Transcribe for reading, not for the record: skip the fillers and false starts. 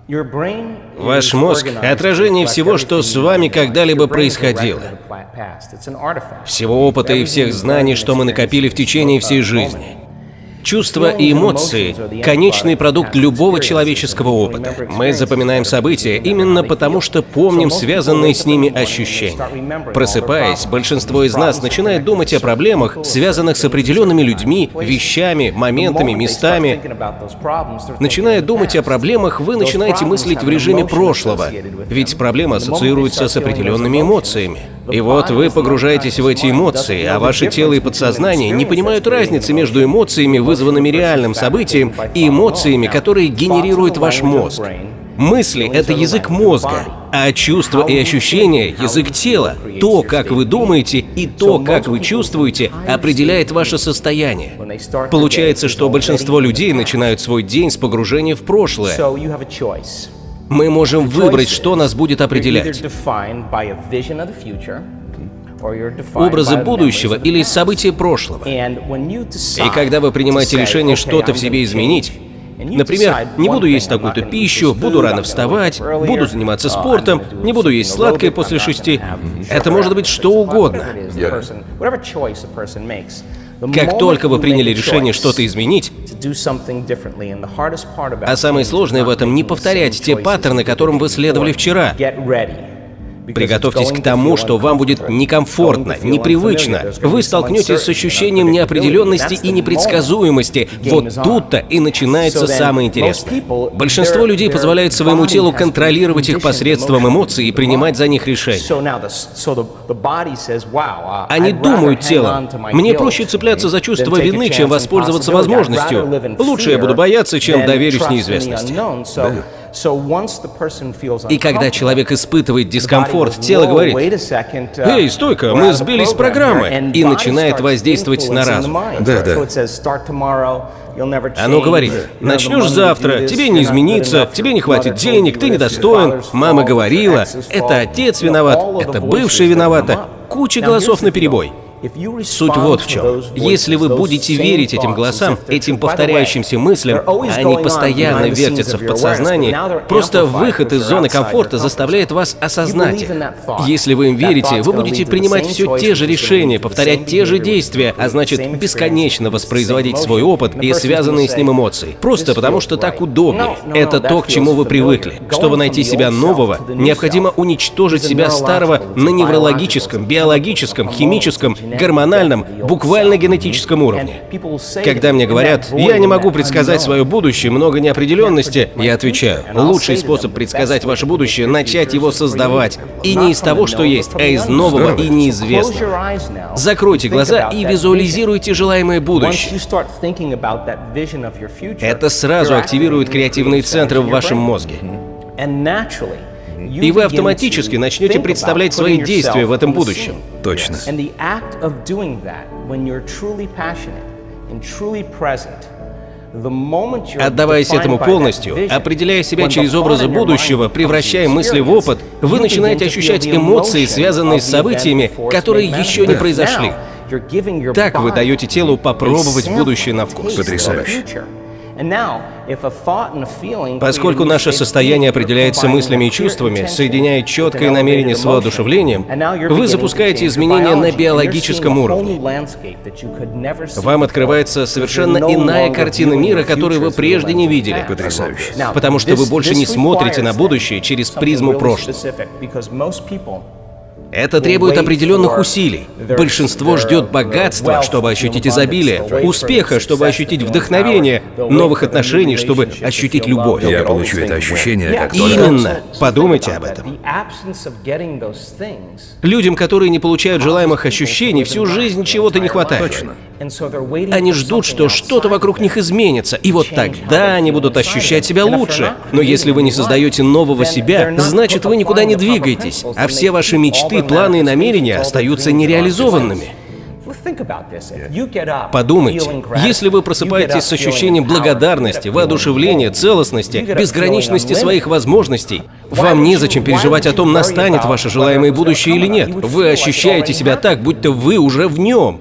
Ваш мозг — отражение всего, что с вами когда-либо происходило. Всего опыта и всех знаний, что мы накопили в течение всей жизни. Чувства и эмоции – конечный продукт любого человеческого опыта. Мы запоминаем события именно потому, что помним связанные с ними ощущения. Просыпаясь, большинство из нас начинает думать о проблемах, связанных с определенными людьми, вещами, моментами, местами. Начиная думать о проблемах, вы начинаете мыслить в режиме прошлого, ведь проблема ассоциируется с определенными эмоциями. И вот вы погружаетесь в эти эмоции, а ваше тело и подсознание не понимают разницы между эмоциями, вызванными реальным событием, и эмоциями, которые генерирует ваш мозг. Мысли — это язык мозга, а чувства и ощущения — язык тела. То, как вы думаете, и то, как вы чувствуете, определяет ваше состояние. Получается, что большинство людей начинают свой день с погружения в прошлое. Мы можем выбрать, что нас будет определять. Образы будущего или события прошлого. И когда вы принимаете решение что-то в себе изменить, например, не буду есть такую-то пищу, буду рано вставать, буду заниматься спортом, не буду есть сладкое после 6, это может быть что угодно. Как только вы приняли решение что-то изменить, а самое сложное в этом — не повторять те паттерны, которым вы следовали вчера. Приготовьтесь к тому, что вам будет некомфортно, непривычно. Вы столкнетесь с ощущением неопределенности и непредсказуемости. Вот тут-то и начинается самое интересное. Большинство людей позволяют своему телу контролировать их посредством эмоций и принимать за них решения. Они думают телом: мне проще цепляться за чувство вины, чем воспользоваться возможностью. Лучше я буду бояться, чем доверюсь неизвестности. И когда человек испытывает дискомфорт, тело говорит: «Эй, стой-ка, мы сбились с программы», и начинает воздействовать на разум. Оно говорит: начнешь завтра, тебе не измениться, тебе не хватит денег, ты недостоин, мама говорила, это отец виноват, это бывшая виновата, куча голосов наперебой. Суть вот в чем. Если вы будете верить этим голосам, этим повторяющимся мыслям, они постоянно вертятся в подсознании, просто выход из зоны комфорта заставляет вас осознать их. Если вы им верите, вы будете принимать все те же решения, повторять те же действия, а значит, бесконечно воспроизводить свой опыт и связанные с ним эмоции. Просто потому, что так удобнее. Это то, к чему вы привыкли. Чтобы найти себя нового, необходимо уничтожить себя старого на неврологическом, биологическом, химическом, гормональном, буквально генетическом уровне. Когда мне говорят: «Я не могу предсказать свое будущее, много неопределенности», я отвечаю: лучший способ предсказать ваше будущее — начать его создавать. И не из того, что есть, а из нового и неизвестного. Закройте глаза и визуализируйте желаемое будущее. Это сразу активирует креативные центры в вашем мозге. И вы автоматически начнете представлять свои действия в этом будущем. Точно. Отдаваясь этому полностью, определяя себя через образы будущего, превращая мысли в опыт, вы начинаете ощущать эмоции, связанные с событиями, которые еще не произошли. Так вы даете телу попробовать будущее на вкус. Потрясающе. Поскольку наше состояние определяется мыслями и чувствами, соединяя четкое намерение с воодушевлением, вы запускаете изменения на биологическом уровне. Вам открывается совершенно иная картина мира, которую вы прежде не видели. Потрясающе. Потому что вы больше не смотрите на будущее через призму прошлого. Это требует определенных усилий. Большинство ждет богатства, чтобы ощутить изобилие, успеха, чтобы ощутить вдохновение, новых отношений, чтобы ощутить любовь. Я получу это ощущение, как только... Именно. Подумайте об этом. Людям, которые не получают желаемых ощущений, всю жизнь чего-то не хватает. Точно. Они ждут, что что-то вокруг них изменится, и вот тогда они будут ощущать себя лучше. Но если вы не создаете нового себя, значит, вы никуда не двигаетесь, а все ваши мечты, планы и намерения остаются нереализованными. Подумайте, если вы просыпаетесь с ощущением благодарности, воодушевления, целостности, безграничности своих возможностей, вам незачем переживать о том, настанет ваше желаемое будущее или нет. Вы ощущаете себя так, будто вы уже в нем.